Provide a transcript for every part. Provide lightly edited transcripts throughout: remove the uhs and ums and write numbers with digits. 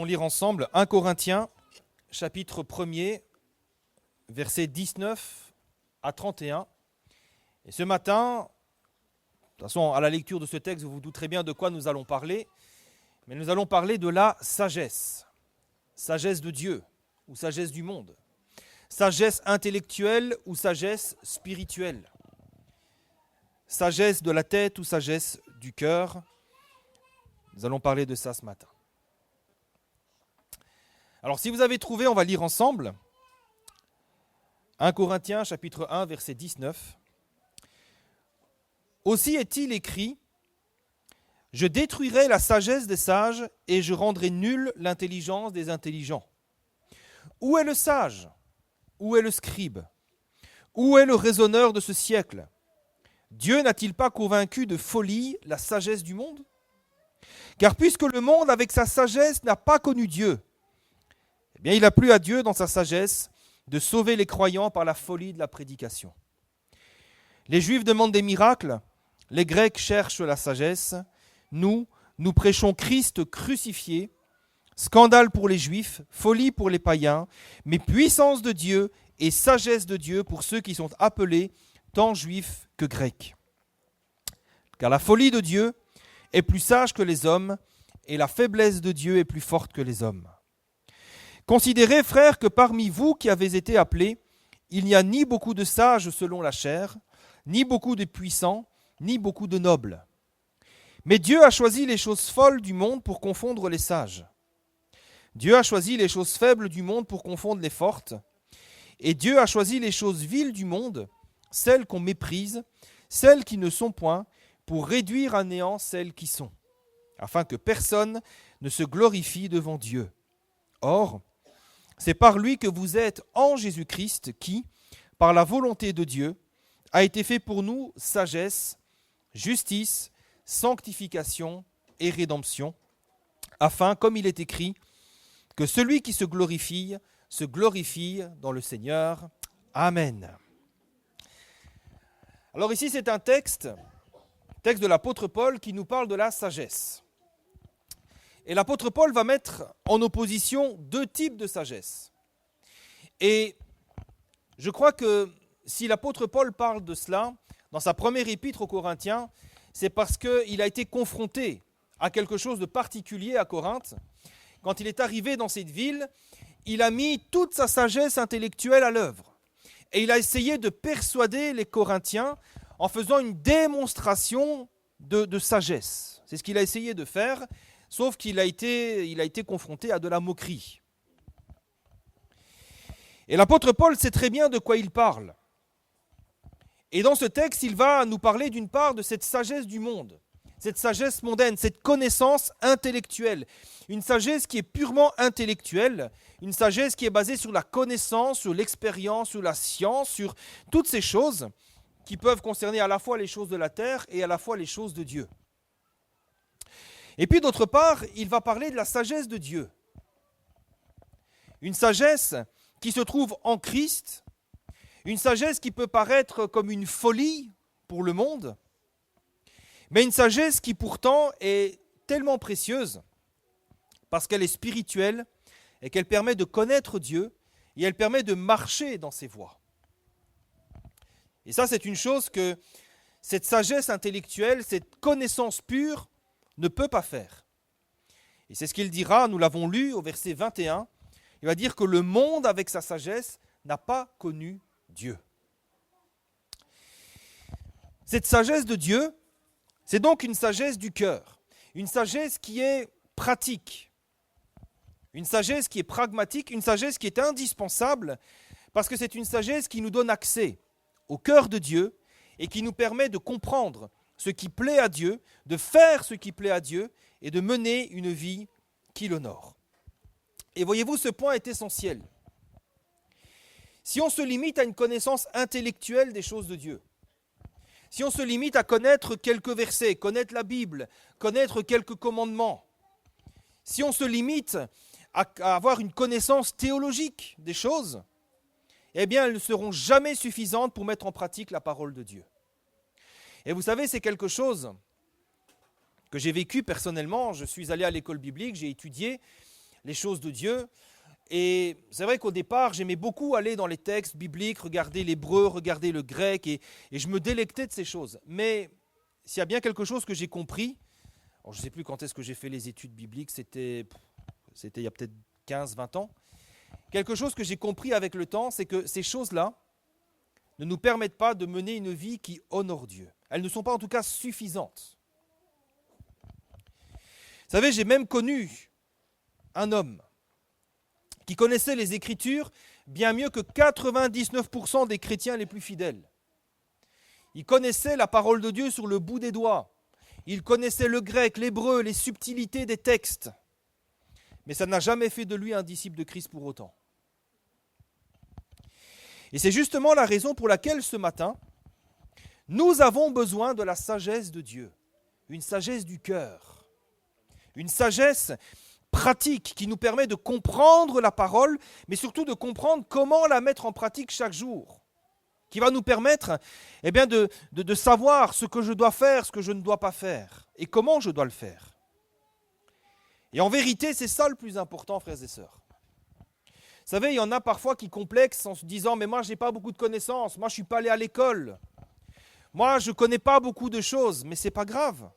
allons lire ensemble 1 Corinthiens, chapitre 1er, versets 19 à 31. Et ce matin, de toute façon, à la lecture de ce texte, vous vous douterez bien de quoi nous allons parler, mais nous allons parler de la sagesse. Sagesse de Dieu ou sagesse du monde. Sagesse intellectuelle ou sagesse spirituelle. Sagesse de la tête ou sagesse du cœur. Nous allons parler de ça ce matin. Alors si vous avez trouvé, on va lire ensemble 1 Corinthiens chapitre 1 verset 19. Aussi est-il écrit, « Je détruirai la sagesse des sages et je rendrai nulle l'intelligence des intelligents. » Où est le sage ? Où est le scribe ? Où est le raisonneur de ce siècle ? Dieu n'a-t-il pas convaincu de folie la sagesse du monde ? Car puisque le monde avec sa sagesse n'a pas connu Dieu, eh bien il a plu à Dieu dans sa sagesse de sauver les croyants par la folie de la prédication. Les Juifs demandent des miracles, les Grecs cherchent la sagesse. Nous prêchons Christ crucifié, scandale pour les Juifs, folie pour les païens, mais puissance de Dieu et sagesse de Dieu pour ceux qui sont appelés tant Juifs que Grecs. Car la folie de Dieu est plus sage que les hommes, et la faiblesse de Dieu est plus forte que les hommes. Considérez, frères, que parmi vous qui avez été appelés, il n'y a ni beaucoup de sages selon la chair, ni beaucoup de puissants, ni beaucoup de nobles. Mais Dieu a choisi les choses folles du monde pour confondre les sages. Dieu a choisi les choses faibles du monde pour confondre les fortes. Et Dieu a choisi les choses viles du monde, celles qu'on méprise, celles qui ne sont point, pour réduire à néant celles qui sont, afin que personne ne se glorifie devant Dieu. Or, c'est par lui que vous êtes en Jésus-Christ qui, par la volonté de Dieu, a été fait pour nous sagesse, justice, sanctification et rédemption, afin, comme il est écrit, que celui qui se glorifie dans le Seigneur. Amen. Alors ici, c'est un texte de l'apôtre Paul qui nous parle de la sagesse. Et l'apôtre Paul va mettre en opposition deux types de sagesse. Et je crois que si l'apôtre Paul parle de cela, dans sa première épître aux Corinthiens, c'est parce qu'il a été confronté à quelque chose de particulier à Corinthe. Quand il est arrivé dans cette ville, il a mis toute sa sagesse intellectuelle à l'œuvre. Et il a essayé de persuader les Corinthiens en faisant une démonstration de sagesse. C'est ce qu'il a essayé de faire, sauf qu'il a été confronté à de la moquerie. Et l'apôtre Paul sait très bien de quoi il parle. Et dans ce texte, il va nous parler d'une part de cette sagesse du monde, cette sagesse mondaine, cette connaissance intellectuelle. Une sagesse qui est purement intellectuelle, une sagesse qui est basée sur la connaissance, sur l'expérience, sur la science, sur toutes ces choses qui peuvent concerner à la fois les choses de la terre et à la fois les choses de Dieu. Et puis d'autre part, il va parler de la sagesse de Dieu. Une sagesse qui se trouve en Christ, une sagesse qui peut paraître comme une folie pour le monde, mais une sagesse qui pourtant est tellement précieuse parce qu'elle est spirituelle et qu'elle permet de connaître Dieu et elle permet de marcher dans ses voies. Et ça, c'est une chose que cette sagesse intellectuelle, cette connaissance pure ne peut pas faire. Et c'est ce qu'il dira, nous l'avons lu au verset 21, il va dire que le monde avec sa sagesse n'a pas connu Dieu. Cette sagesse de Dieu, c'est donc une sagesse du cœur, une sagesse qui est pratique, une sagesse qui est pragmatique, une sagesse qui est indispensable parce que c'est une sagesse qui nous donne accès au cœur de Dieu et qui nous permet de comprendre ce qui plaît à Dieu, de faire ce qui plaît à Dieu et de mener une vie qui l'honore. Et voyez-vous, ce point est essentiel. Si on se limite à une connaissance intellectuelle des choses de Dieu, si on se limite à connaître quelques versets, connaître la Bible, connaître quelques commandements, si on se limite à avoir une connaissance théologique des choses, eh bien, elles ne seront jamais suffisantes pour mettre en pratique la parole de Dieu. Et vous savez, c'est quelque chose que j'ai vécu personnellement. Je suis allé à l'école biblique, j'ai étudié. les choses de Dieu. Et c'est vrai qu'au départ, j'aimais beaucoup aller dans les textes bibliques, regarder l'hébreu, regarder le grec, et je me délectais de ces choses. Mais s'il y a bien quelque chose que j'ai compris, alors je ne sais plus quand est-ce que j'ai fait les études bibliques, c'était il y a peut-être 15-20 ans, quelque chose que j'ai compris avec le temps, c'est que ces choses-là ne nous permettent pas de mener une vie qui honore Dieu. Elles ne sont pas en tout cas suffisantes. Vous savez, j'ai même connu un homme qui connaissait les Écritures bien mieux que 99% des chrétiens les plus fidèles. Il connaissait la parole de Dieu sur le bout des doigts. Il connaissait le grec, l'hébreu, les subtilités des textes. Mais ça n'a jamais fait de lui un disciple de Christ pour autant. Et c'est justement la raison pour laquelle ce matin, nous avons besoin de la sagesse de Dieu, une sagesse du cœur, une sagesse pratique qui nous permet de comprendre la parole, mais surtout de comprendre comment la mettre en pratique chaque jour, qui va nous permettre de savoir ce que je dois faire, ce que je ne dois pas faire, et comment je dois le faire. Et en vérité, c'est ça le plus important, frères et sœurs. Vous savez, il y en a parfois qui complexent en se disant « mais moi, je n'ai pas beaucoup de connaissances, moi, je ne suis pas allé à l'école, moi, je ne connais pas beaucoup de choses », mais ce n'est pas grave.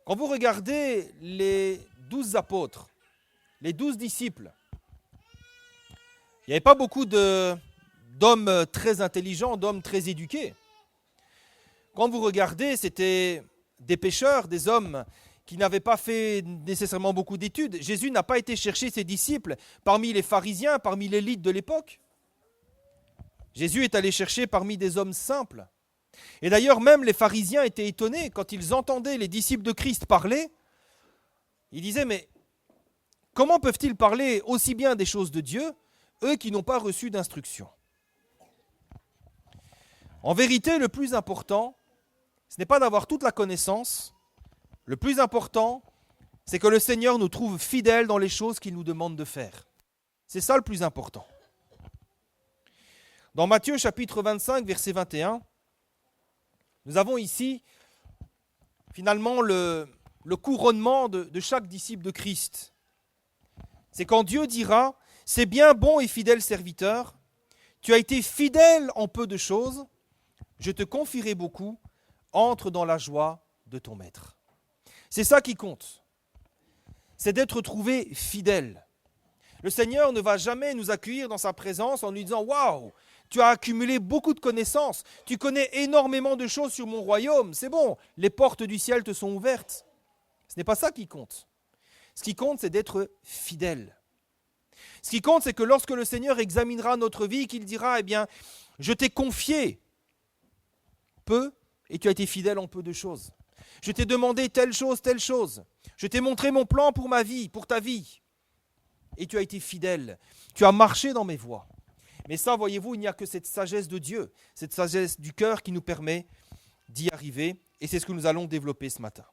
Quand vous regardez les 12 apôtres, les 12 disciples, il n'y avait pas beaucoup d'hommes très intelligents, d'hommes très éduqués. Quand vous regardez, c'était des pêcheurs, des hommes qui n'avaient pas fait nécessairement beaucoup d'études. Jésus n'a pas été chercher ses disciples parmi les pharisiens, parmi l'élite de l'époque. Jésus est allé chercher parmi des hommes simples. Et d'ailleurs, même les pharisiens étaient étonnés quand ils entendaient les disciples de Christ parler. Ils disaient, mais comment peuvent-ils parler aussi bien des choses de Dieu, eux qui n'ont pas reçu d'instruction? En vérité, le plus important, ce n'est pas d'avoir toute la connaissance. Le plus important, c'est que le Seigneur nous trouve fidèles dans les choses qu'il nous demande de faire. C'est ça le plus important. Dans Matthieu chapitre 25, verset 21, nous avons ici finalement le couronnement de chaque disciple de Christ. C'est quand Dieu dira « C'est bien, bon et fidèle serviteur, tu as été fidèle en peu de choses, je te confierai beaucoup, entre dans la joie de ton maître. » C'est ça qui compte, c'est d'être trouvé fidèle. Le Seigneur ne va jamais nous accueillir dans sa présence en nous disant « Waouh, tu as accumulé beaucoup de connaissances, tu connais énormément de choses sur mon royaume, c'est bon, les portes du ciel te sont ouvertes. » Ce n'est pas ça qui compte. Ce qui compte, c'est d'être fidèle. Ce qui compte, c'est que lorsque le Seigneur examinera notre vie, qu'il dira « Eh bien, je t'ai confié peu et tu as été fidèle en peu de choses. Je t'ai demandé telle chose. Je t'ai montré mon plan pour ma vie, pour ta vie. Et tu as été fidèle. Tu as marché dans mes voies. » Mais ça, voyez-vous, il n'y a que cette sagesse de Dieu, cette sagesse du cœur qui nous permet d'y arriver. Et c'est ce que nous allons développer ce matin.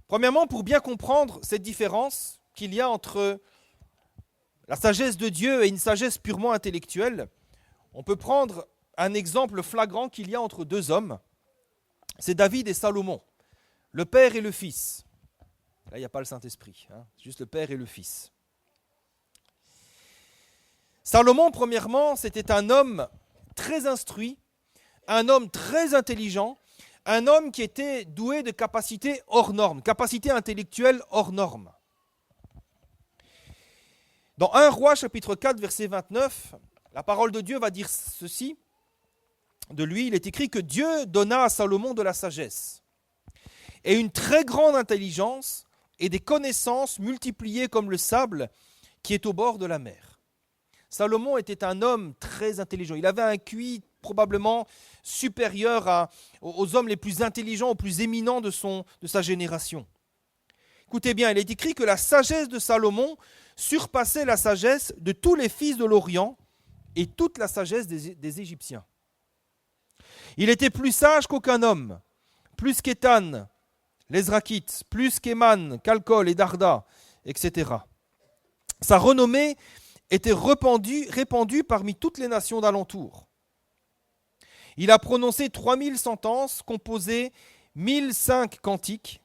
Premièrement, pour bien comprendre cette différence qu'il y a entre la sagesse de Dieu et une sagesse purement intellectuelle, on peut prendre un exemple flagrant qu'il y a entre deux hommes. C'est David et Salomon, le père et le fils. Là, il n'y a pas le Saint-Esprit, c'est juste le père et le fils. Salomon, premièrement, c'était un homme très instruit, un homme très intelligent, un homme qui était doué de capacités hors normes, capacités intellectuelles hors normes. Dans 1 Roi, chapitre 4, verset 29, la parole de Dieu va dire ceci. De lui, il est écrit que Dieu donna à Salomon de la sagesse et une très grande intelligence et des connaissances multipliées comme le sable qui est au bord de la mer. Salomon était un homme très intelligent. Il avait un QI probablement supérieur aux hommes les plus intelligents, aux plus éminents de sa génération. Écoutez bien, il est écrit que la sagesse de Salomon surpassait la sagesse de tous les fils de l'Orient et toute la sagesse des Égyptiens. Il était plus sage qu'aucun homme, plus qu'Étan, l'Ezrakhite, plus qu'Éman, Calcol et Darda, etc. Sa renommée était répandue parmi toutes les nations d'alentour. Il a prononcé 3000 sentences, composé 1005 cantiques.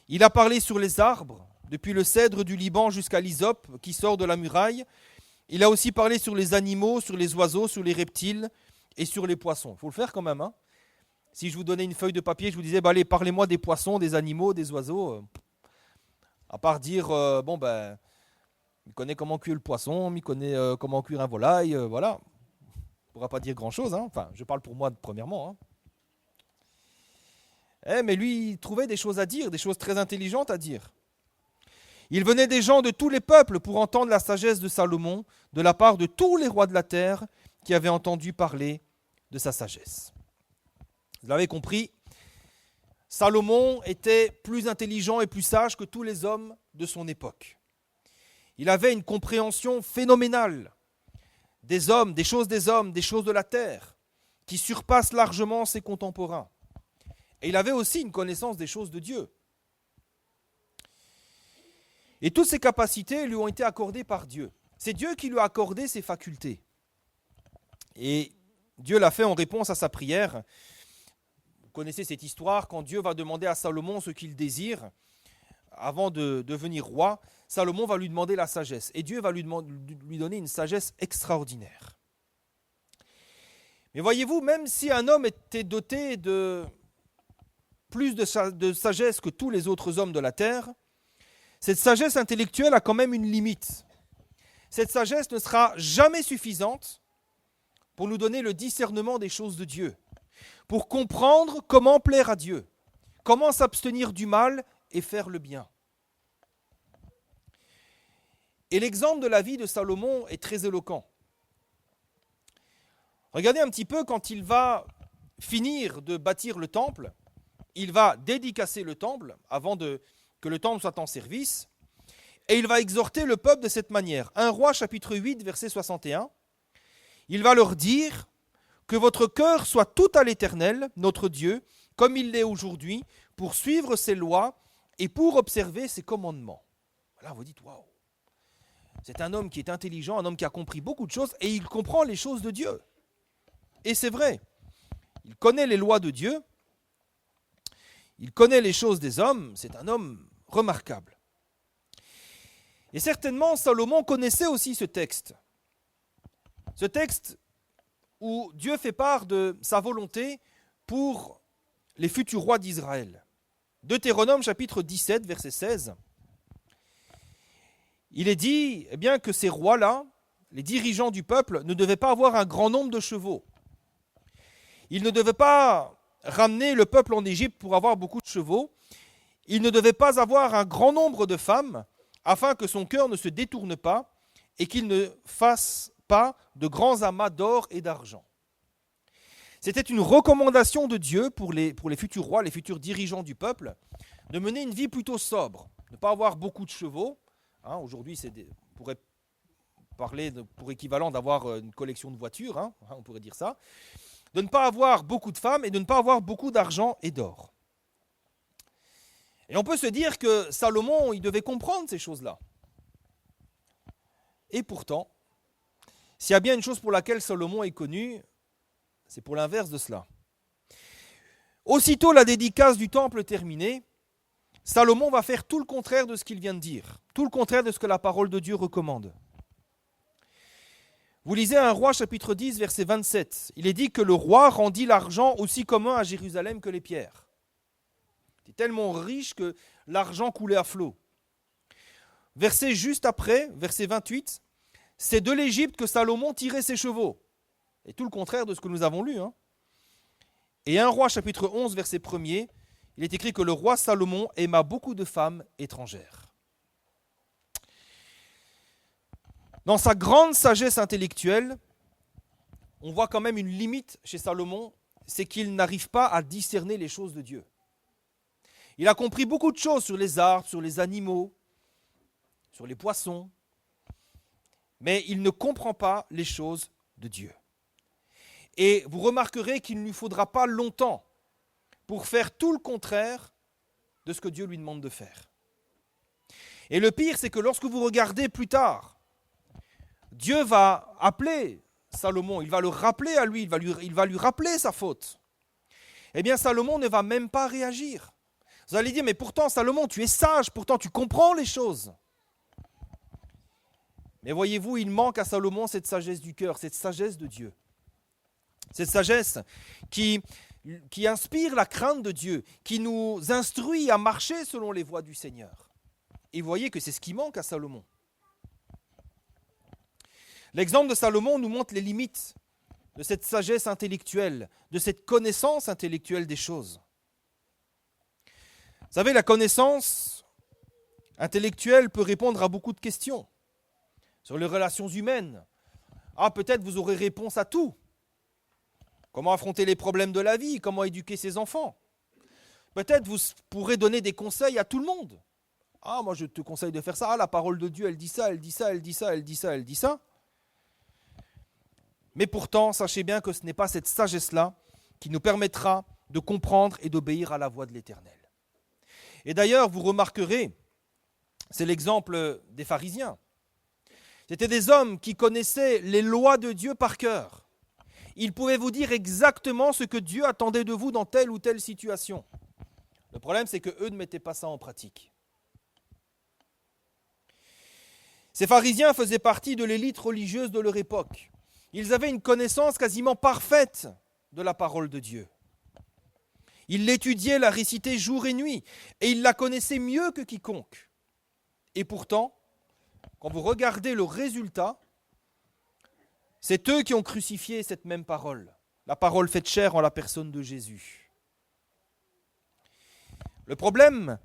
Il a parlé sur les arbres, depuis le cèdre du Liban jusqu'à l'hysope qui sort de la muraille. Il a aussi parlé sur les animaux, sur les oiseaux, sur les reptiles et sur les poissons. Il faut le faire quand même. Hein. Si je vous donnais une feuille de papier, je vous disais, allez, parlez-moi des poissons, des animaux, des oiseaux. À part dire, il connaît comment cuire le poisson, il connaît comment cuire un volaille, voilà. On ne pourra pas dire grand-chose. Hein. Enfin, je parle pour moi premièrement. Hein. Mais lui, il trouvait des choses à dire, des choses très intelligentes à dire. Il venait des gens de tous les peuples pour entendre la sagesse de Salomon de la part de tous les rois de la terre qui avaient entendu parler de sa sagesse. Vous l'avez compris, Salomon était plus intelligent et plus sage que tous les hommes de son époque. Il avait une compréhension phénoménale des hommes, des choses de la terre, qui surpasse largement ses contemporains. Et il avait aussi une connaissance des choses de Dieu. Et toutes ces capacités lui ont été accordées par Dieu. C'est Dieu qui lui a accordé ces facultés. Et Dieu l'a fait en réponse à sa prière. Vous connaissez cette histoire, quand Dieu va demander à Salomon ce qu'il désire, avant de devenir roi, Salomon va lui demander la sagesse. Et Dieu va lui donner une sagesse extraordinaire. Mais voyez-vous, même si un homme était doté de plus de sagesse que tous les autres hommes de la terre, cette sagesse intellectuelle a quand même une limite. Cette sagesse ne sera jamais suffisante pour nous donner le discernement des choses de Dieu, pour comprendre comment plaire à Dieu, comment s'abstenir du mal et faire le bien. Et l'exemple de la vie de Salomon est très éloquent. Regardez un petit peu quand il va finir de bâtir le temple, il va dédicacer le temple avant que le temple soit en service, et il va exhorter le peuple de cette manière. 1 Roi chapitre 8, verset 61, il va leur dire que votre cœur soit tout à l'Éternel, notre Dieu, comme il l'est aujourd'hui, pour suivre ses lois et pour observer ses commandements. Là, vous dites, waouh, c'est un homme qui est intelligent, un homme qui a compris beaucoup de choses, et il comprend les choses de Dieu. Et c'est vrai, il connaît les lois de Dieu, il connaît les choses des hommes, c'est un homme remarquable. Et certainement, Salomon connaissait aussi ce texte. Ce texte où Dieu fait part de sa volonté pour les futurs rois d'Israël. Deutéronome chapitre 17, verset 16. Il est dit que ces rois-là, les dirigeants du peuple, ne devaient pas avoir un grand nombre de chevaux. Ils ne devaient pas ramener le peuple en Égypte pour avoir beaucoup de chevaux. Ils ne devaient pas avoir un grand nombre de femmes afin que son cœur ne se détourne pas et qu'il ne fasse pas de grands amas d'or et d'argent. C'était une recommandation de Dieu pour les futurs rois, les futurs dirigeants du peuple, de mener une vie plutôt sobre, de ne pas avoir beaucoup de chevaux. Aujourd'hui, on pourrait parler pour équivalent d'avoir une collection de voitures, on pourrait dire ça. De ne pas avoir beaucoup de femmes et de ne pas avoir beaucoup d'argent et d'or. Et on peut se dire que Salomon, il devait comprendre ces choses-là. Et pourtant, s'il y a bien une chose pour laquelle Salomon est connu, c'est pour l'inverse de cela. Aussitôt la dédicace du temple terminée, Salomon va faire tout le contraire de ce qu'il vient de dire, tout le contraire de ce que la parole de Dieu recommande. Vous lisez 1 Roi chapitre 10, verset 27. Il est dit que le roi rendit l'argent aussi commun à Jérusalem que les pierres. Il était tellement riche que l'argent coulait à flot. Verset juste après, verset 28, c'est de l'Égypte que Salomon tirait ses chevaux. Et tout le contraire de ce que nous avons lu. Et 1 Roi chapitre 11, verset 1er, il est écrit que le roi Salomon aima beaucoup de femmes étrangères. Dans sa grande sagesse intellectuelle, on voit quand même une limite chez Salomon, c'est qu'il n'arrive pas à discerner les choses de Dieu. Il a compris beaucoup de choses sur les arbres, sur les animaux, sur les poissons, mais il ne comprend pas les choses de Dieu. Et vous remarquerez qu'il ne lui faudra pas longtemps pour faire tout le contraire de ce que Dieu lui demande de faire. Et le pire, c'est que lorsque vous regardez plus tard, Dieu va appeler Salomon, il va le rappeler à lui, il va lui rappeler sa faute. Eh bien, Salomon ne va même pas réagir. Vous allez dire, mais pourtant Salomon, tu es sage, pourtant tu comprends les choses. Mais voyez-vous, il manque à Salomon cette sagesse du cœur, cette sagesse de Dieu. Cette sagesse qui inspire la crainte de Dieu, qui nous instruit à marcher selon les voies du Seigneur. Et vous voyez que c'est ce qui manque à Salomon. L'exemple de Salomon nous montre les limites de cette sagesse intellectuelle, de cette connaissance intellectuelle des choses. Vous savez, la connaissance intellectuelle peut répondre à beaucoup de questions sur les relations humaines. Ah, peut-être vous aurez réponse à tout. Comment affronter les problèmes de la vie, comment éduquer ses enfants. Peut-être vous pourrez donner des conseils à tout le monde. Ah, moi je te conseille de faire ça. Ah, la parole de Dieu, elle dit ça, elle dit ça, elle dit ça, elle dit ça, elle dit ça. Mais pourtant, sachez bien que ce n'est pas cette sagesse-là qui nous permettra de comprendre et d'obéir à la voix de l'Éternel. Et d'ailleurs, vous remarquerez, c'est l'exemple des pharisiens. C'étaient des hommes qui connaissaient les lois de Dieu par cœur. Ils pouvaient vous dire exactement ce que Dieu attendait de vous dans telle ou telle situation. Le problème, c'est qu'eux ne mettaient pas ça en pratique. Ces pharisiens faisaient partie de l'élite religieuse de leur époque. Ils avaient une connaissance quasiment parfaite de la parole de Dieu. Ils l'étudiaient, la récitaient jour et nuit, et ils la connaissaient mieux que quiconque. Et pourtant, quand vous regardez le résultat, c'est eux qui ont crucifié cette même parole, la parole faite chair en la personne de Jésus. Le problème,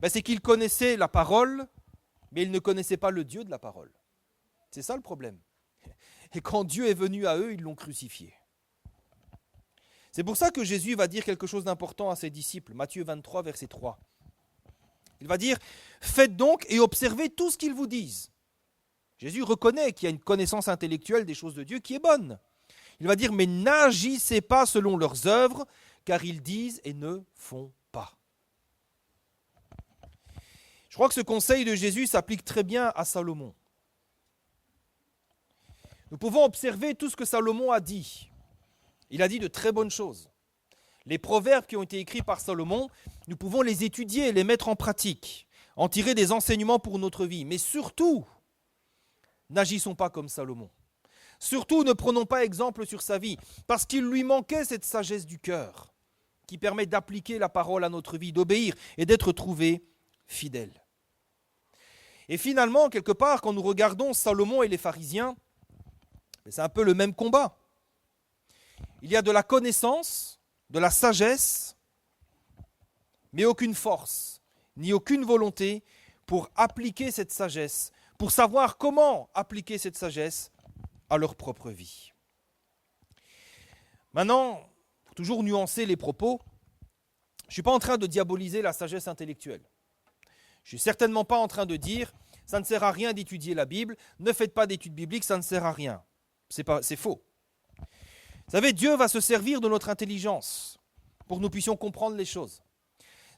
c'est qu'ils connaissaient la parole, mais ils ne connaissaient pas le Dieu de la parole. C'est ça le problème. Et quand Dieu est venu à eux, ils l'ont crucifié. C'est pour ça que Jésus va dire quelque chose d'important à ses disciples. Matthieu 23, verset 3. Il va dire « Faites donc et observez tout ce qu'ils vous disent ». Jésus reconnaît qu'il y a une connaissance intellectuelle des choses de Dieu qui est bonne. Il va dire « Mais n'agissez pas selon leurs œuvres, car ils disent et ne font pas ». Je crois que ce conseil de Jésus s'applique très bien à Salomon. Nous pouvons observer tout ce que Salomon a dit. Il a dit de très bonnes choses. Les proverbes qui ont été écrits par Salomon, nous pouvons les étudier, les mettre en pratique, en tirer des enseignements pour notre vie. Mais surtout, n'agissons pas comme Salomon. Surtout, ne prenons pas exemple sur sa vie, parce qu'il lui manquait cette sagesse du cœur qui permet d'appliquer la parole à notre vie, d'obéir et d'être trouvé fidèle. Et finalement, quelque part, quand nous regardons Salomon et les pharisiens, c'est un peu le même combat. Il y a de la connaissance, de la sagesse, mais aucune force, ni aucune volonté pour appliquer cette sagesse, pour savoir comment appliquer cette sagesse à leur propre vie. Maintenant, pour toujours nuancer les propos, je ne suis pas en train de diaboliser la sagesse intellectuelle. Je ne suis certainement pas en train de dire « ça ne sert à rien d'étudier la Bible, ne faites pas d'études bibliques, ça ne sert à rien ». C'est faux. Vous savez, Dieu va se servir de notre intelligence pour que nous puissions comprendre les choses.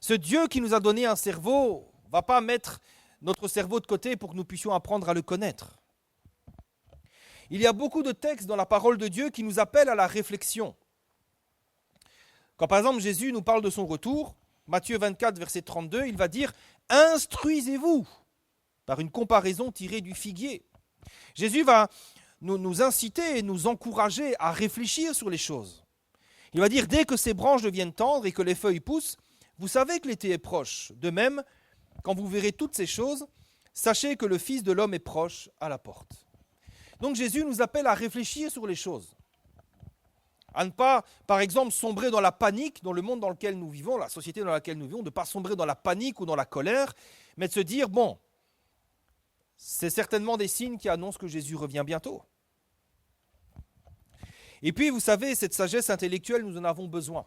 Ce Dieu qui nous a donné un cerveau ne va pas mettre notre cerveau de côté pour que nous puissions apprendre à le connaître. Il y a beaucoup de textes dans la parole de Dieu qui nous appellent à la réflexion. Quand par exemple Jésus nous parle de son retour, Matthieu 24, verset 32, il va dire « Instruisez-vous » par une comparaison tirée du figuier. Jésus va nous inciter et nous encourager à réfléchir sur les choses. Il va dire, dès que ces branches deviennent tendres et que les feuilles poussent, vous savez que l'été est proche. De même, quand vous verrez toutes ces choses, sachez que le Fils de l'homme est proche à la porte. Donc Jésus nous appelle à réfléchir sur les choses. À ne pas, par exemple, sombrer dans la panique dans le monde dans lequel nous vivons, la société dans laquelle nous vivons, de ne pas sombrer dans la panique ou dans la colère, mais de se dire, bon, c'est certainement des signes qui annoncent que Jésus revient bientôt. Et puis, vous savez, cette sagesse intellectuelle, nous en avons besoin.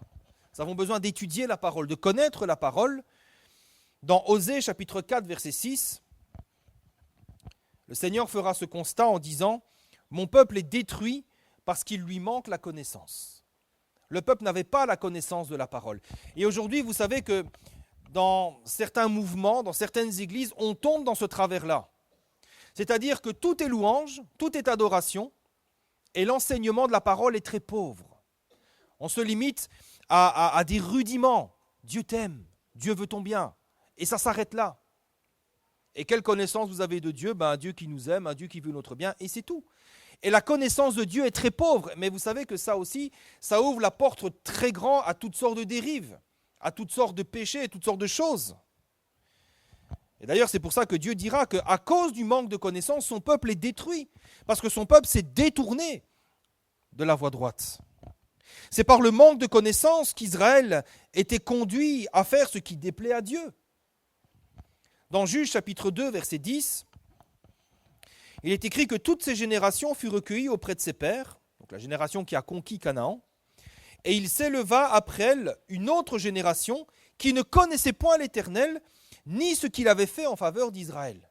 Nous avons besoin d'étudier la parole, de connaître la parole. Dans Osée, chapitre 4, verset 6, le Seigneur fera ce constat en disant « Mon peuple est détruit parce qu'il lui manque la connaissance. » Le peuple n'avait pas la connaissance de la parole. Et aujourd'hui, vous savez que dans certains mouvements, dans certaines églises, on tombe dans ce travers-là. C'est-à-dire que tout est louange, tout est adoration, et l'enseignement de la parole est très pauvre. On se limite à des rudiments. Dieu t'aime, Dieu veut ton bien. Et ça s'arrête là. Et quelle connaissance vous avez de Dieu? Un Dieu qui nous aime, un Dieu qui veut notre bien, et c'est tout. Et la connaissance de Dieu est très pauvre, mais vous savez que ça aussi, ça ouvre la porte très grand à toutes sortes de dérives, à toutes sortes de péchés, et toutes sortes de choses. Et d'ailleurs, c'est pour ça que Dieu dira qu'à cause du manque de connaissance, son peuple est détruit, parce que son peuple s'est détourné de la voie droite. C'est par le manque de connaissance qu'Israël était conduit à faire ce qui déplaît à Dieu. Dans Juges chapitre 2, verset 10, il est écrit que toutes ces générations furent recueillies auprès de ses pères, donc la génération qui a conquis Canaan, et il s'éleva après elle une autre génération qui ne connaissait point l'Éternel, ni ce qu'il avait fait en faveur d'Israël.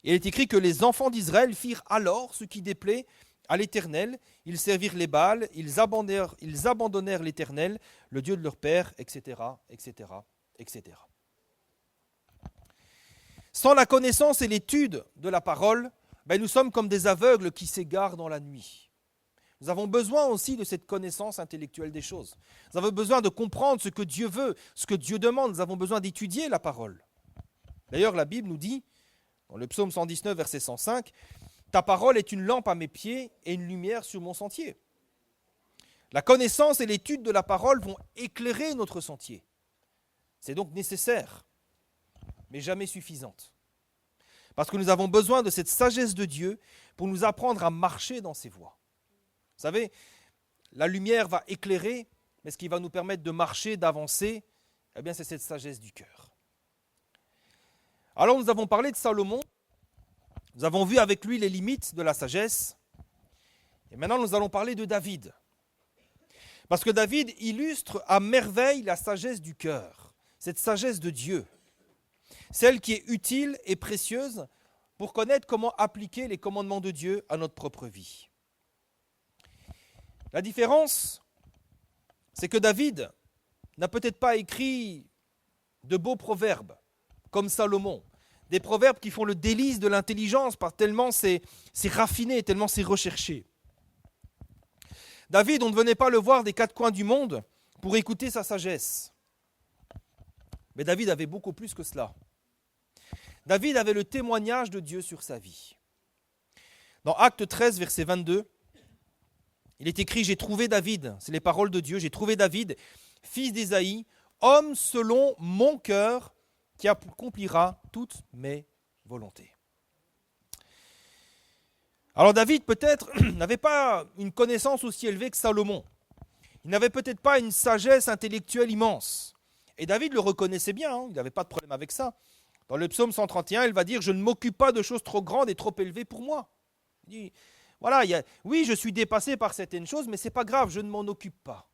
Il est écrit que les enfants d'Israël firent alors ce qui déplaît à l'Éternel, ils servirent les Baals, ils abandonnèrent l'Éternel, le Dieu de leur père, etc., etc., etc. Sans la connaissance et l'étude de la parole, nous sommes comme des aveugles qui s'égarent dans la nuit. Nous avons besoin aussi de cette connaissance intellectuelle des choses. Nous avons besoin de comprendre ce que Dieu veut, ce que Dieu demande. Nous avons besoin d'étudier la parole. D'ailleurs, la Bible nous dit, dans le psaume 119, verset 105, « Ta parole est une lampe à mes pieds et une lumière sur mon sentier. » La connaissance et l'étude de la parole vont éclairer notre sentier. C'est donc nécessaire, mais jamais suffisante. Parce que nous avons besoin de cette sagesse de Dieu pour nous apprendre à marcher dans ses voies. Vous savez, la lumière va éclairer, mais ce qui va nous permettre de marcher, d'avancer, c'est cette sagesse du cœur. Alors nous avons parlé de Salomon, nous avons vu avec lui les limites de la sagesse, et maintenant nous allons parler de David. Parce que David illustre à merveille la sagesse du cœur, cette sagesse de Dieu. Celle qui est utile et précieuse pour connaître comment appliquer les commandements de Dieu à notre propre vie. La différence, c'est que David n'a peut-être pas écrit de beaux proverbes comme Salomon, des proverbes qui font le délice de l'intelligence tellement c'est raffiné, tellement c'est recherché. David, on ne venait pas le voir des quatre coins du monde pour écouter sa sagesse. Mais David avait beaucoup plus que cela. David avait le témoignage de Dieu sur sa vie. Dans Actes 13, verset 22, il est écrit « J'ai trouvé David », c'est les paroles de Dieu, « J'ai trouvé David, fils d'Ésaïe, homme selon mon cœur, qui accomplira toutes mes volontés. » Alors David, peut-être, n'avait pas une connaissance aussi élevée que Salomon. Il n'avait peut-être pas une sagesse intellectuelle immense. Et David le reconnaissait bien, il n'avait pas de problème avec ça. Dans le psaume 131, il va dire « Je ne m'occupe pas de choses trop grandes et trop élevées pour moi. » Il dit, voilà, oui, je suis dépassé par certaines choses, mais ce n'est pas grave, je ne m'en occupe pas.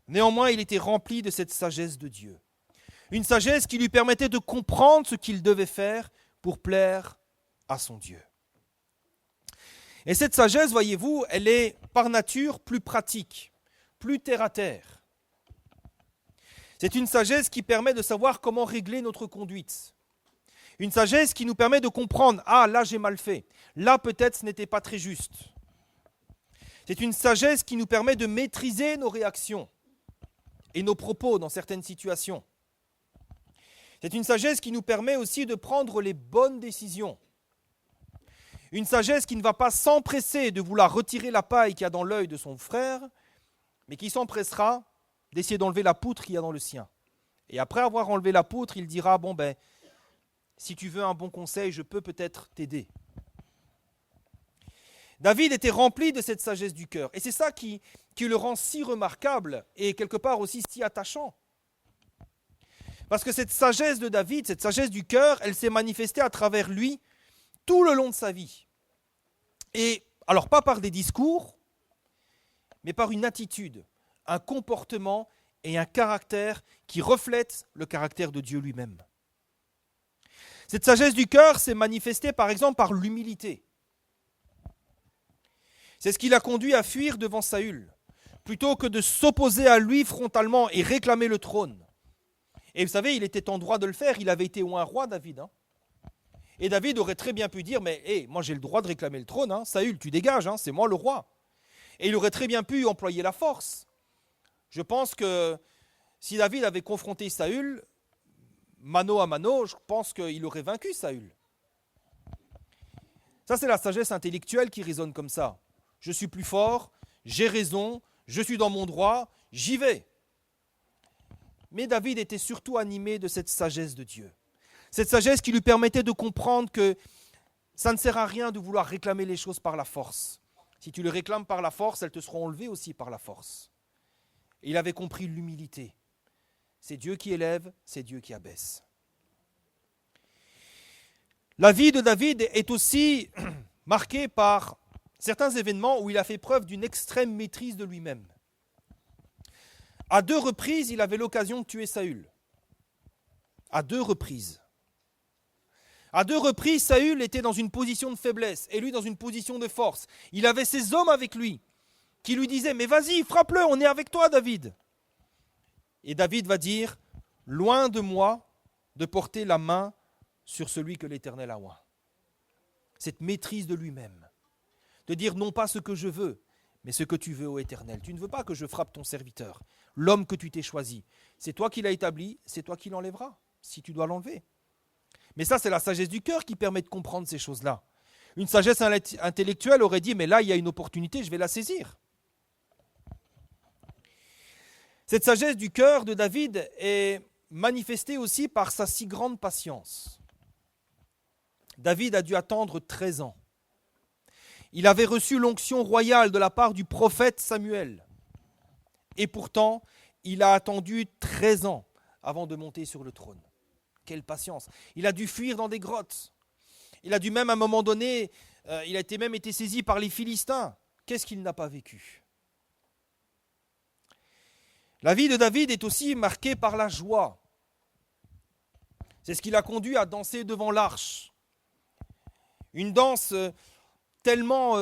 Néanmoins, il était rempli de cette sagesse de Dieu. Une sagesse qui lui permettait de comprendre ce qu'il devait faire pour plaire à son Dieu. Et cette sagesse, voyez-vous, elle est par nature plus pratique, plus terre à terre. C'est une sagesse qui permet de savoir comment régler notre conduite. Une sagesse qui nous permet de comprendre « Ah, là j'ai mal fait. Là peut-être ce n'était pas très juste. » C'est une sagesse qui nous permet de maîtriser nos réactions et nos propos dans certaines situations. C'est une sagesse qui nous permet aussi de prendre les bonnes décisions. Une sagesse qui ne va pas s'empresser de vouloir retirer la paille qu'il y a dans l'œil de son frère, mais qui s'empressera d'essayer d'enlever la poutre qu'il y a dans le sien. Et après avoir enlevé la poutre, il dira « Bon, si tu veux un bon conseil, je peux peut-être t'aider. » David était rempli de cette sagesse du cœur. Et c'est ça qui le rend si remarquable et quelque part aussi si attachant. Parce que cette sagesse de David, cette sagesse du cœur, elle s'est manifestée à travers lui tout le long de sa vie. Et alors pas par des discours, mais par une attitude, un comportement et un caractère qui reflètent le caractère de Dieu lui-même. Cette sagesse du cœur s'est manifestée par exemple par l'humilité. C'est ce qui l'a conduit à fuir devant Saül, plutôt que de s'opposer à lui frontalement et réclamer le trône. Et vous savez, il était en droit de le faire, il avait été un roi, David. Et David aurait très bien pu dire, mais moi j'ai le droit de réclamer le trône, Saül, tu dégages, c'est moi le roi. Et il aurait très bien pu employer la force. Je pense que Si David avait confronté Saül, mano à mano, je pense qu'il aurait vaincu Saül. Ça, c'est la sagesse intellectuelle qui résonne comme ça. Je suis plus fort, j'ai raison, je suis dans mon droit, j'y vais. Mais David était surtout animé de cette sagesse de Dieu. Cette sagesse qui lui permettait de comprendre que ça ne sert à rien de vouloir réclamer les choses par la force. Si tu les réclames par la force, elles te seront enlevées aussi par la force. Et il avait compris l'humilité. C'est Dieu qui élève, c'est Dieu qui abaisse. La vie de David est aussi marquée par certains événements où il a fait preuve d'une extrême maîtrise de lui-même. À 2 reprises, il avait l'occasion de tuer Saül. À 2 reprises. À 2 reprises, Saül était dans une position de faiblesse et lui dans une position de force. Il avait ses hommes avec lui qui lui disaient « Mais vas-y, frappe-le, on est avec toi, David !» Et David va dire « Loin de moi de porter la main sur celui que l'Éternel a oint. » Cette maîtrise de lui-même. De dire non pas ce que je veux, mais ce que tu veux, ô Éternel. Tu ne veux pas que je frappe ton serviteur, l'homme que tu t'es choisi. C'est toi qui l'as établi, c'est toi qui l'enlèveras, si tu dois l'enlever. Mais ça, c'est la sagesse du cœur qui permet de comprendre ces choses-là. Une sagesse intellectuelle aurait dit, mais là, il y a une opportunité, je vais la saisir. Cette sagesse du cœur de David est manifestée aussi par sa si grande patience. David a dû attendre 13 ans. Il avait reçu l'onction royale de la part du prophète Samuel. Et pourtant, il a attendu 13 ans avant de monter sur le trône. Quelle patience. Il a dû fuir dans des grottes. Il a dû même à un moment donné, il a même été saisi par les Philistins. Qu'est-ce qu'il n'a pas vécu? La vie de David est aussi marquée par la joie. C'est ce qui l'a conduit à danser devant l'arche. Une danse tellement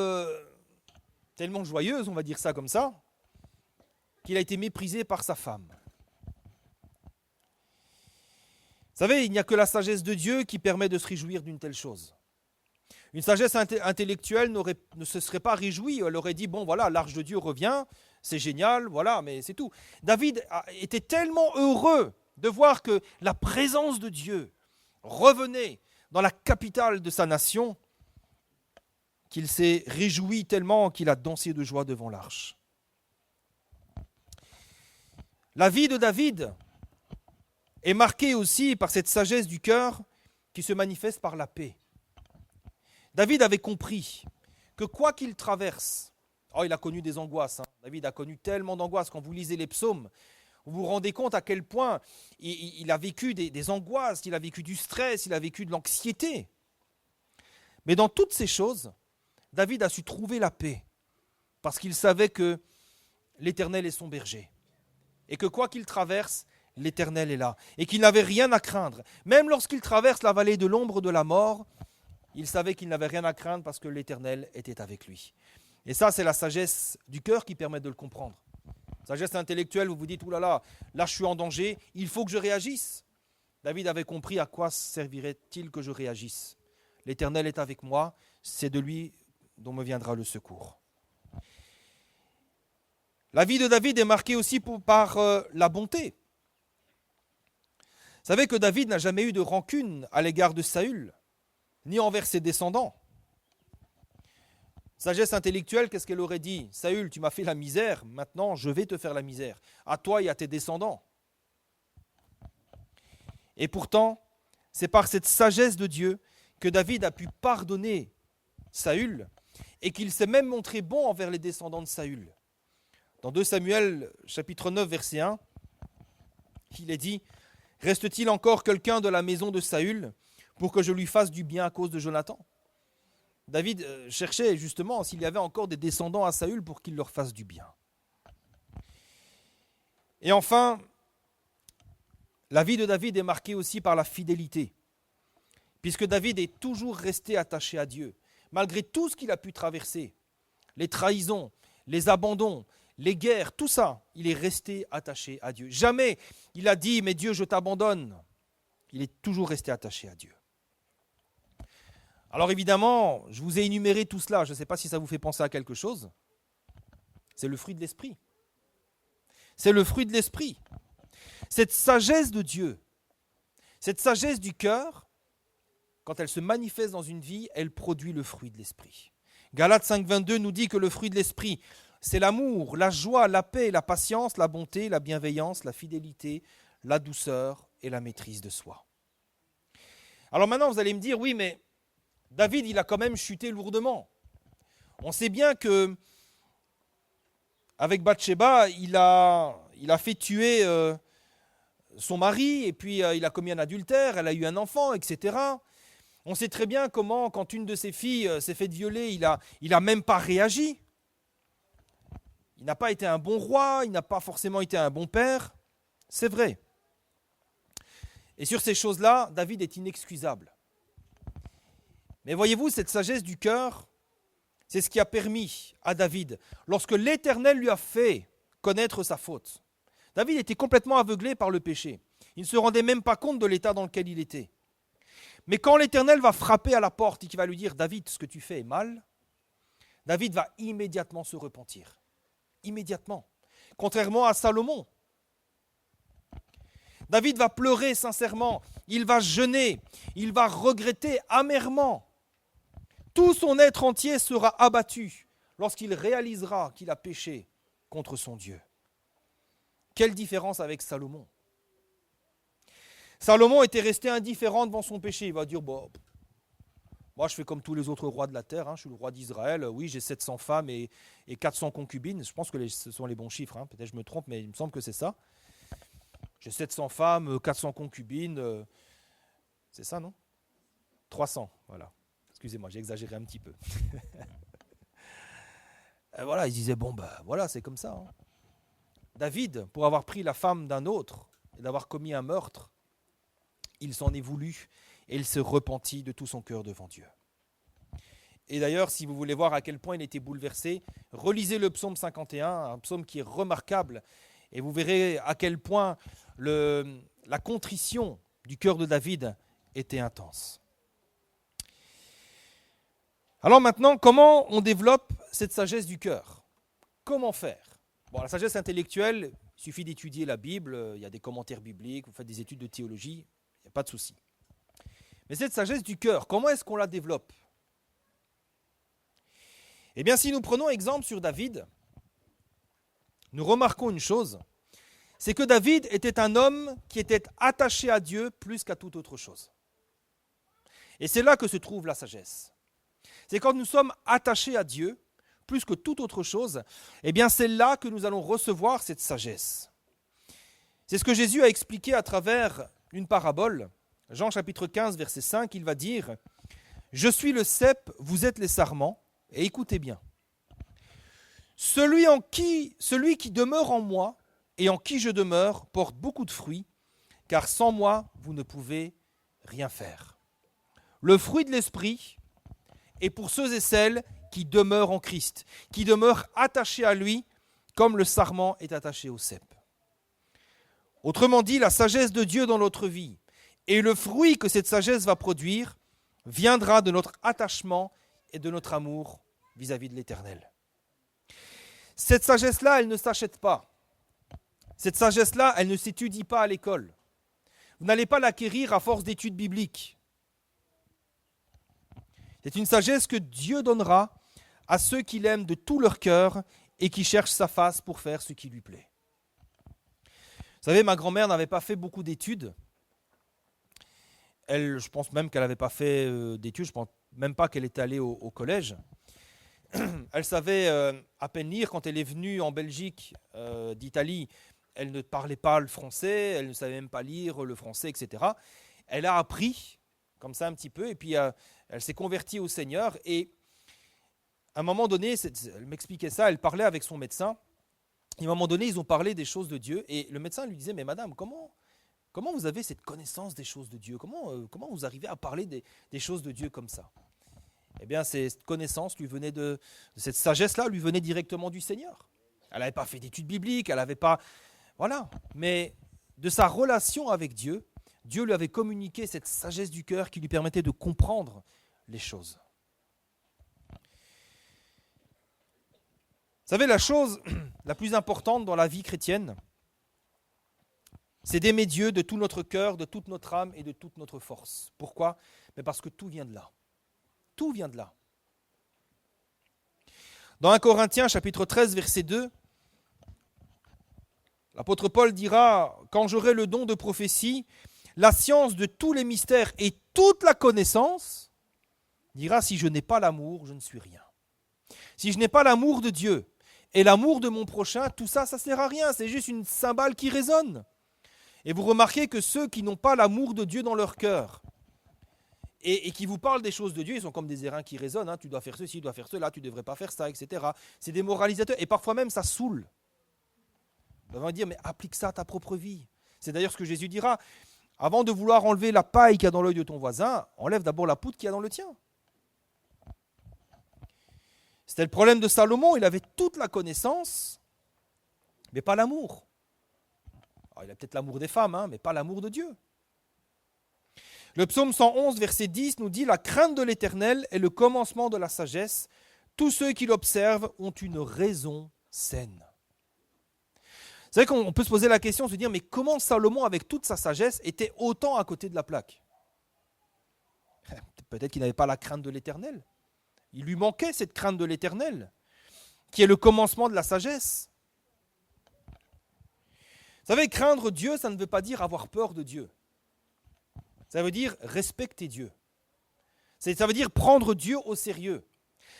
joyeuse, on va dire ça comme ça, qu'il a été méprisé par sa femme. Vous savez, il n'y a que la sagesse de Dieu qui permet de se réjouir d'une telle chose. Une sagesse intellectuelle ne se serait pas réjouie, elle aurait dit, bon voilà, l'arche de Dieu revient, c'est génial, voilà, mais c'est tout. David était tellement heureux de voir que la présence de Dieu revenait dans la capitale de sa nation, qu'il s'est réjoui tellement qu'il a dansé de joie devant l'arche. La vie de David est marquée aussi par cette sagesse du cœur qui se manifeste par la paix. David avait compris que quoi qu'il traverse, il a connu des angoisses. David a connu tellement d'angoisses. Quand vous lisez les psaumes, vous vous rendez compte à quel point il a vécu des angoisses, il a vécu du stress, il a vécu de l'anxiété. Mais dans toutes ces choses, David a su trouver la paix parce qu'il savait que l'Éternel est son berger et que quoi qu'il traverse, l'Éternel est là et qu'il n'avait rien à craindre. Même lorsqu'il traverse la vallée de l'ombre de la mort, il savait qu'il n'avait rien à craindre parce que l'Éternel était avec lui. Et ça, c'est la sagesse du cœur qui permet de le comprendre. Sagesse intellectuelle, vous vous dites, là je suis en danger, il faut que je réagisse. David avait compris à quoi servirait-il que je réagisse. L'Éternel est avec moi, c'est de lui dont me viendra le secours. La vie de David est marquée aussi par la bonté. Vous savez que David n'a jamais eu de rancune à l'égard de Saül, ni envers ses descendants. Sagesse intellectuelle, qu'est-ce qu'elle aurait dit? Saül, tu m'as fait la misère, maintenant je vais te faire la misère, à toi et à tes descendants. Et pourtant, c'est par cette sagesse de Dieu que David a pu pardonner Saül et qu'il s'est même montré bon envers les descendants de Saül. Dans 2 Samuel, chapitre 9, verset 1, il est dit « Reste-t-il encore quelqu'un de la maison de Saül pour que je lui fasse du bien à cause de Jonathan ?» David cherchait justement s'il y avait encore des descendants à Saül pour qu'il leur fasse du bien. Et enfin, la vie de David est marquée aussi par la fidélité, puisque David est toujours resté attaché à Dieu, malgré tout ce qu'il a pu traverser, les trahisons, les abandons, les guerres, tout ça, il est resté attaché à Dieu. Jamais il a dit « mais Dieu, je t'abandonne ». Il est toujours resté attaché à Dieu. Alors évidemment, je vous ai énuméré tout cela, je ne sais pas si ça vous fait penser à quelque chose. C'est le fruit de l'esprit. C'est le fruit de l'esprit. Cette sagesse de Dieu, cette sagesse du cœur, quand elle se manifeste dans une vie, elle produit le fruit de l'esprit. Galates 5,22 nous dit que le fruit de l'esprit, c'est l'amour, la joie, la paix, la patience, la bonté, la bienveillance, la fidélité, la douceur et la maîtrise de soi. Alors maintenant, vous allez me dire, oui, mais David, il a quand même chuté lourdement. On sait bien que avec Bathsheba, il a fait tuer son mari, et puis il a commis un adultère, elle a eu un enfant, etc. On sait très bien comment, quand une de ses filles s'est faite violer, il a même pas réagi. Il n'a pas été un bon roi, il n'a pas forcément été un bon père. C'est vrai. Et sur ces choses-là, David est inexcusable. Mais voyez-vous, cette sagesse du cœur, c'est ce qui a permis à David, lorsque l'Éternel lui a fait connaître sa faute. David était complètement aveuglé par le péché. Il ne se rendait même pas compte de l'état dans lequel il était. Mais quand l'Éternel va frapper à la porte et qu'il va lui dire « David, ce que tu fais est mal », David va immédiatement se repentir. Immédiatement. Contrairement à Salomon. David va pleurer sincèrement, il va jeûner, il va regretter amèrement. Tout son être entier sera abattu lorsqu'il réalisera qu'il a péché contre son Dieu. Quelle différence avec Salomon. Salomon était resté indifférent devant son péché. Il va dire, bon, moi je fais comme tous les autres rois de la terre, je suis le roi d'Israël, oui j'ai 700 femmes et 400 concubines, je pense que ce sont les bons chiffres, peut-être je me trompe, mais il me semble que c'est ça. J'ai 700 femmes, 400 concubines, c'est ça non 300, voilà. Excusez-moi, j'ai exagéré un petit peu. Et voilà, il disait, bon voilà, c'est comme ça. David, pour avoir pris la femme d'un autre et d'avoir commis un meurtre, il s'en est voulu et il se repentit de tout son cœur devant Dieu. Et d'ailleurs, si vous voulez voir à quel point il était bouleversé, relisez le psaume 51, un psaume qui est remarquable, et vous verrez à quel point la contrition du cœur de David était intense. Alors maintenant, comment on développe cette sagesse du cœur ? Comment faire ? Bon, la sagesse intellectuelle, il suffit d'étudier la Bible, il y a des commentaires bibliques, vous faites des études de théologie, il n'y a pas de souci. Mais cette sagesse du cœur, comment est-ce qu'on la développe ? Eh bien, si nous prenons exemple sur David, nous remarquons une chose, c'est que David était un homme qui était attaché à Dieu plus qu'à toute autre chose. Et c'est là que se trouve la sagesse. C'est quand nous sommes attachés à Dieu, plus que toute autre chose, eh bien c'est là que nous allons recevoir cette sagesse. C'est ce que Jésus a expliqué à travers une parabole. Jean chapitre 15, verset 5, il va dire « Je suis le cep, vous êtes les sarments. » Et écoutez bien. « Celui qui demeure en moi et en qui je demeure porte beaucoup de fruits, car sans moi, vous ne pouvez rien faire. » Le fruit de l'esprit est pour ceux et celles qui demeurent en Christ, qui demeurent attachés à lui, comme le sarment est attaché au cep. Autrement dit, la sagesse de Dieu dans notre vie et le fruit que cette sagesse va produire viendra de notre attachement et de notre amour vis-à-vis de l'Éternel. Cette sagesse-là, elle ne s'achète pas. Cette sagesse-là, elle ne s'étudie pas à l'école. Vous n'allez pas l'acquérir à force d'études bibliques. C'est une sagesse que Dieu donnera à ceux qui l'aiment de tout leur cœur et qui cherchent sa face pour faire ce qui lui plaît. Vous savez, ma grand-mère n'avait pas fait beaucoup d'études. Elle, je pense même qu'elle n'avait pas fait d'études, je ne pense même pas qu'elle était allée au collège. Elle savait à peine lire quand elle est venue en Belgique d'Italie. Elle ne parlait pas le français, elle ne savait même pas lire le français, etc. Elle a appris comme ça un petit peu et puis elle s'est convertie au Seigneur. Et à un moment donné, elle m'expliquait ça, elle parlait avec son médecin. Et à un moment donné, ils ont parlé des choses de Dieu et le médecin lui disait « Mais madame, comment vous avez cette connaissance des choses de Dieu ? Comment vous arrivez à parler des choses de Dieu comme ça ?» Eh bien, cette connaissance lui venait cette sagesse-là lui venait directement du Seigneur. Elle n'avait pas fait d'études bibliques, elle n'avait pas... Voilà. Mais de sa relation avec Dieu, Dieu lui avait communiqué cette sagesse du cœur qui lui permettait de comprendre les choses. Vous savez, la chose la plus importante dans la vie chrétienne, C'est d'aimer Dieu de tout notre cœur, de toute notre âme et de toute notre force. Pourquoi ? Mais parce que tout vient de là. Tout vient de là. Dans 1 Corinthiens chapitre 13, verset 2, l'apôtre Paul dira « Quand j'aurai le don de prophétie, la science de tous les mystères et toute la connaissance, dira si je n'ai pas l'amour, je ne suis rien. Si je n'ai pas l'amour de Dieu et l'amour de mon prochain, tout ça, ça ne sert à rien, c'est juste une cymbale qui résonne. » Et vous remarquez que ceux qui n'ont pas l'amour de Dieu dans leur cœur et qui vous parlent des choses de Dieu, ils sont comme des airains qui résonnent. Hein, tu dois faire ceci, tu dois faire cela, tu ne devrais pas faire ça, etc. C'est des moralisateurs. Et parfois même, ça saoule. On va dire, mais applique ça à ta propre vie. C'est d'ailleurs ce que Jésus dira. Avant de vouloir enlever la paille qu'il y a dans l'œil de ton voisin, enlève d'abord la poutre qu'il y a dans le tien. C'était le problème de Salomon. Il avait toute la connaissance, mais pas l'amour. Alors, il a peut-être l'amour des femmes, hein, mais pas l'amour de Dieu. Le psaume 111, verset 10 nous dit « La crainte de l'Éternel est le commencement de la sagesse. Tous ceux qui l'observent ont une raison saine. » C'est vrai qu'on peut se poser la question, se dire « Mais comment Salomon, avec toute sa sagesse, était autant à côté de la plaque ?» Peut-être qu'il n'avait pas la crainte de l'Éternel. Il lui manquait cette crainte de l'Éternel, qui est le commencement de la sagesse. Vous savez, craindre Dieu, ça ne veut pas dire avoir peur de Dieu. Ça veut dire respecter Dieu. Ça veut dire prendre Dieu au sérieux.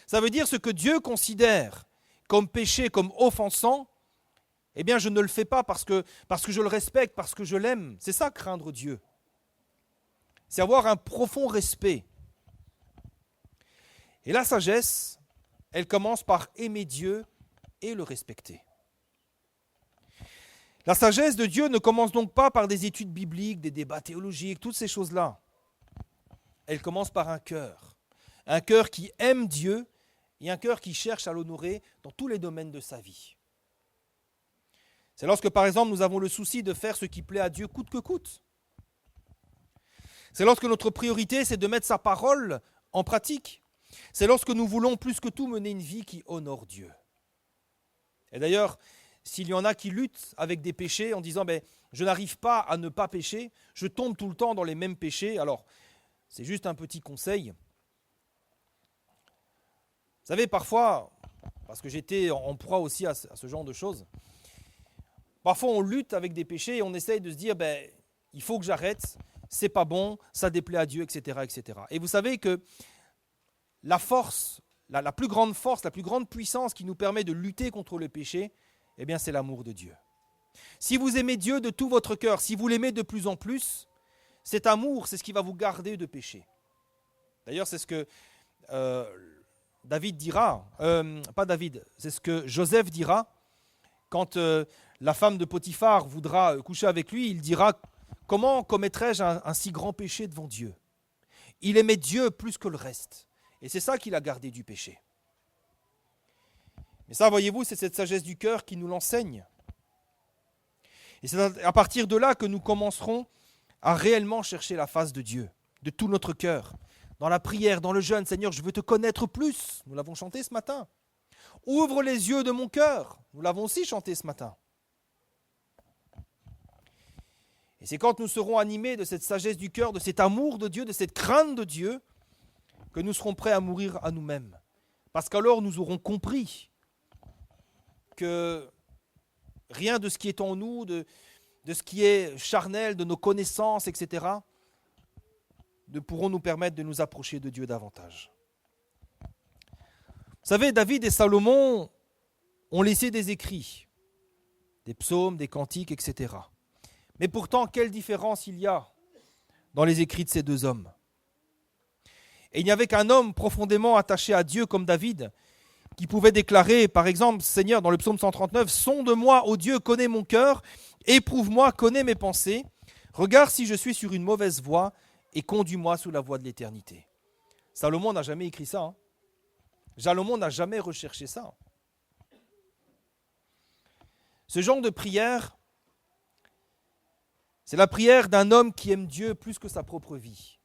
Ça veut dire ce que Dieu considère comme péché, comme offensant, eh bien je ne le fais pas parce que je le respecte, parce que je l'aime. C'est ça, craindre Dieu. C'est avoir un profond respect. Et la sagesse, elle commence par aimer Dieu et le respecter. La sagesse de Dieu ne commence donc pas par des études bibliques, des débats théologiques, toutes ces choses-là. Elle commence par un cœur qui aime Dieu et un cœur qui cherche à l'honorer dans tous les domaines de sa vie. C'est lorsque, par exemple, nous avons le souci de faire ce qui plaît à Dieu coûte que coûte. C'est lorsque notre priorité, c'est de mettre sa parole en pratique. C'est lorsque nous voulons plus que tout mener une vie qui honore Dieu. Et d'ailleurs, s'il y en a qui luttent avec des péchés en disant « je n'arrive pas à ne pas pécher, je tombe tout le temps dans les mêmes péchés », alors c'est juste un petit conseil. Vous savez, parfois, parce que j'étais en proie aussi à ce genre de choses, parfois on lutte avec des péchés et on essaye de se dire il faut que j'arrête, c'est pas bon, ça déplaît à Dieu, etc. etc. Et vous savez que la force, la plus grande force, la plus grande puissance qui nous permet de lutter contre le péché, eh bien c'est l'amour de Dieu. Si vous aimez Dieu de tout votre cœur, si vous l'aimez de plus en plus, cet amour, c'est ce qui va vous garder de péché. D'ailleurs, c'est ce que David dira, c'est ce que Joseph dira quand la femme de Potiphar voudra coucher avec lui, il dira « Comment commettrais-je un si grand péché devant Dieu ?» Il aimait Dieu plus que le reste. Et c'est ça qui l'a gardé du péché. Mais ça, voyez-vous, c'est cette sagesse du cœur qui nous l'enseigne. Et c'est à partir de là que nous commencerons à réellement chercher la face de Dieu, de tout notre cœur. Dans la prière, dans le jeûne, Seigneur, je veux te connaître plus. Nous l'avons chanté ce matin. Ouvre les yeux de mon cœur. Nous l'avons aussi chanté ce matin. Et c'est quand nous serons animés de cette sagesse du cœur, de cet amour de Dieu, de cette crainte de Dieu, que nous serons prêts à mourir à nous-mêmes. Parce qu'alors nous aurons compris que rien de ce qui est en nous, de ce qui est charnel, de nos connaissances, etc., ne pourront nous permettre de nous approcher de Dieu davantage. Vous savez, David et Salomon ont laissé des écrits, des psaumes, des cantiques, etc. Mais pourtant, quelle différence il y a dans les écrits de ces deux hommes. Et il n'y avait qu'un homme profondément attaché à Dieu comme David, qui pouvait déclarer, par exemple, Seigneur, dans le psaume 139, « Sonde-moi, ô Dieu, connais mon cœur, éprouve-moi, connais mes pensées, regarde si je suis sur une mauvaise voie et conduis-moi sous la voie de l'éternité. » Salomon n'a jamais écrit ça. Hein. Salomon n'a jamais recherché ça. Ce genre de prière, c'est la prière d'un homme qui aime Dieu plus que sa propre vie,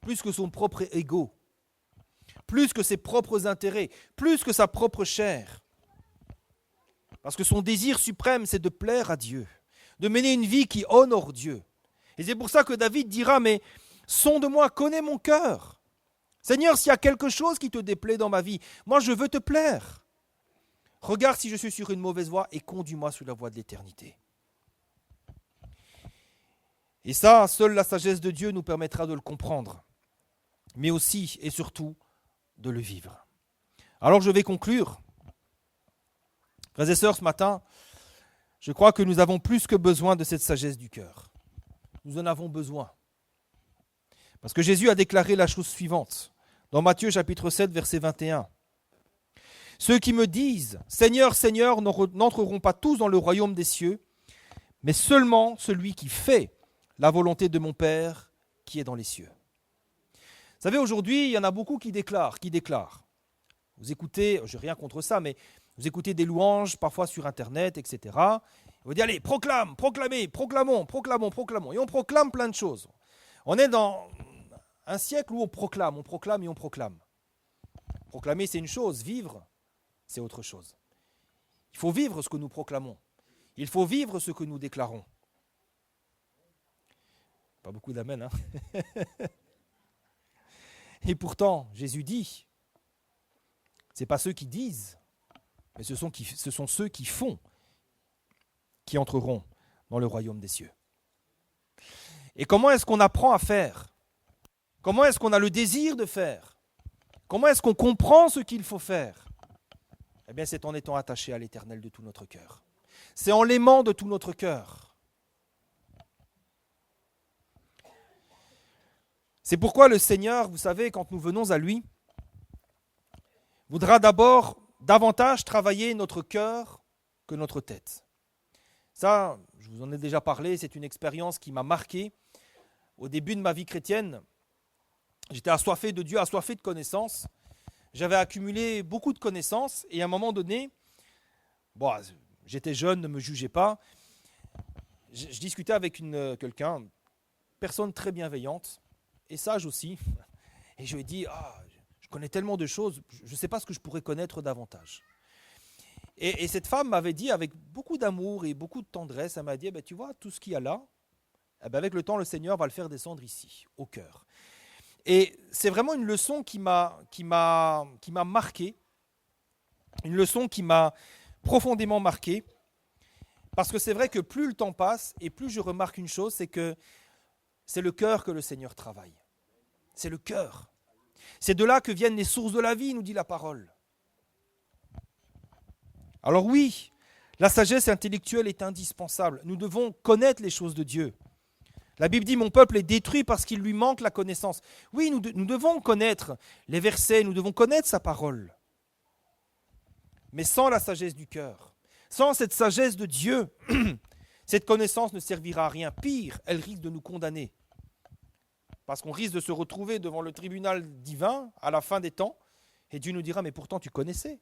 plus que son propre ego, plus que ses propres intérêts, plus que sa propre chair. Parce que son désir suprême, c'est de plaire à Dieu. de mener une vie qui honore Dieu. Et c'est pour ça que David dira, mais sonde-moi, connais mon cœur. Seigneur, s'il y a quelque chose qui te déplaît dans ma vie, moi je veux te plaire. Regarde si je suis sur une mauvaise voie et conduis-moi sur la voie de l'éternité. Et ça, seule la sagesse de Dieu nous permettra de le comprendre, mais aussi et surtout de le vivre. Alors je vais conclure. Frères et sœurs, ce matin, je crois que nous avons plus que besoin de cette sagesse du cœur. Nous en avons besoin. Parce que Jésus a déclaré la chose suivante, dans Matthieu chapitre 7, verset 21. « Ceux qui me disent « Seigneur, Seigneur » n'entreront pas tous dans le royaume des cieux, mais seulement celui qui fait la volonté de mon Père qui est dans les cieux. » Vous savez, aujourd'hui, il y en a beaucoup qui déclarent. Vous écoutez, je n'ai rien contre ça, mais vous écoutez des louanges, parfois sur Internet, etc. Vous dites, allez, proclamons. Et on proclame plein de choses. On est dans un siècle où on proclame. Proclamer, c'est une chose. Vivre, c'est autre chose. Il faut vivre ce que nous proclamons. Il faut vivre ce que nous déclarons. Pas beaucoup d'amen, hein. Et pourtant, Jésus dit, ce n'est pas ceux qui disent, mais ce sont ceux qui font qui entreront dans le royaume des cieux. Et comment est-ce qu'on apprend à faire? Comment est-ce qu'on a le désir de faire? Comment est-ce qu'on comprend ce qu'il faut faire? Eh bien, c'est en étant attaché à l'Éternel de tout notre cœur. C'est en l'aimant de tout notre cœur. C'est pourquoi le Seigneur, vous savez, quand nous venons à lui, voudra d'abord davantage travailler notre cœur que notre tête. Ça, je vous en ai déjà parlé, c'est une expérience qui m'a marqué. Au début de ma vie chrétienne, j'étais assoiffé de Dieu, assoiffé de connaissances. J'avais accumulé beaucoup de connaissances et à un moment donné, j'étais jeune, ne me jugez pas, je discutais avec quelqu'un, personne très bienveillante et sage aussi, et je lui ai dit, je connais tellement de choses, je ne sais pas ce que je pourrais connaître davantage. Et cette femme m'avait dit avec beaucoup d'amour et beaucoup de tendresse, elle m'a dit, tu vois, tout ce qu'il y a là, avec le temps, le Seigneur va le faire descendre ici, au cœur. Et c'est vraiment une leçon qui m'a marqué, une leçon qui m'a profondément marqué, parce que c'est vrai que plus le temps passe et plus je remarque une chose, c'est que c'est le cœur que le Seigneur travaille. C'est le cœur. C'est de là que viennent les sources de la vie, nous dit la parole. Alors oui, la sagesse intellectuelle est indispensable. Nous devons connaître les choses de Dieu. La Bible dit « Mon peuple est détruit parce qu'il lui manque la connaissance ». Oui, nous devons connaître les versets, nous devons connaître sa parole. Mais sans la sagesse du cœur, sans cette sagesse de Dieu, cette connaissance ne servira à rien. Pire, elle risque de nous condamner. Parce qu'on risque de se retrouver devant le tribunal divin à la fin des temps. Et Dieu nous dira « Mais pourtant tu connaissais,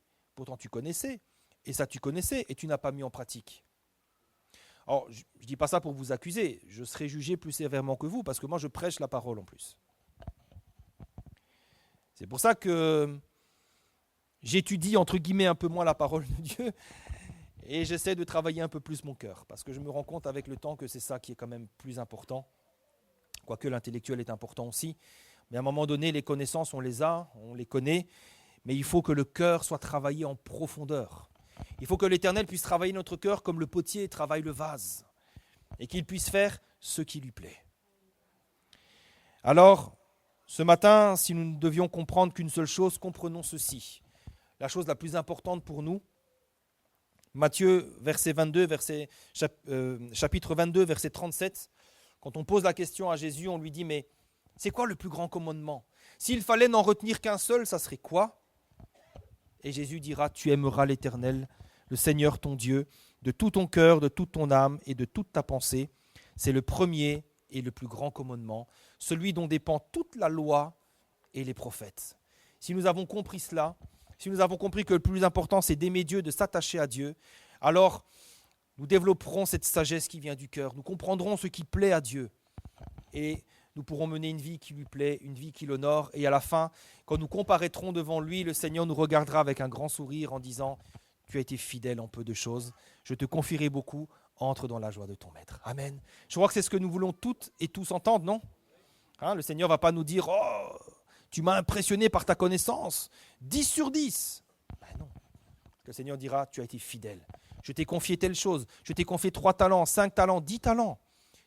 et ça tu connaissais, et tu n'as pas mis en pratique ». Alors, je ne dis pas ça pour vous accuser, je serai jugé plus sévèrement que vous, parce que moi je prêche la parole en plus. C'est pour ça que j'étudie entre guillemets un peu moins la parole de Dieu, et j'essaie de travailler un peu plus mon cœur, parce que je me rends compte avec le temps que c'est ça qui est quand même plus important, quoique l'intellectuel est important aussi, mais à un moment donné, les connaissances, on les connaît, mais il faut que le cœur soit travaillé en profondeur. Il faut que l'Éternel puisse travailler notre cœur comme le potier travaille le vase et qu'il puisse faire ce qui lui plaît. Alors, ce matin, si nous ne devions comprendre qu'une seule chose, comprenons ceci. La chose la plus importante pour nous, Matthieu chapitre 22, verset 37, quand on pose la question à Jésus, on lui dit « Mais c'est quoi le plus grand commandement? S'il fallait n'en retenir qu'un seul, ça serait quoi ?» Et Jésus dira, tu aimeras l'Éternel, le Seigneur ton Dieu, de tout ton cœur, de toute ton âme et de toute ta pensée. C'est le premier et le plus grand commandement, celui dont dépend toute la loi et les prophètes. Si nous avons compris cela, si nous avons compris que le plus important c'est d'aimer Dieu, de s'attacher à Dieu, alors nous développerons cette sagesse qui vient du cœur, nous comprendrons ce qui plaît à Dieu et nous pourrons mener une vie qui lui plaît, une vie qui l'honore. Et à la fin, quand nous comparaîtrons devant lui, le Seigneur nous regardera avec un grand sourire en disant « Tu as été fidèle en peu de choses, je te confierai beaucoup, entre dans la joie de ton maître. Amen. Je crois que c'est ce que nous voulons toutes et tous entendre, non? Le Seigneur ne va pas nous dire « Oh, tu m'as impressionné par ta connaissance, 10 sur 10 ». Ben non. Le Seigneur dira « Tu as été fidèle. Je t'ai confié telle chose. Je t'ai confié 3 talents, 5 talents, 10 talents.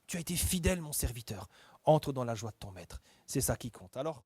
Tu as été fidèle, mon serviteur. Entre dans la joie de ton maître. » C'est ça qui compte. Alors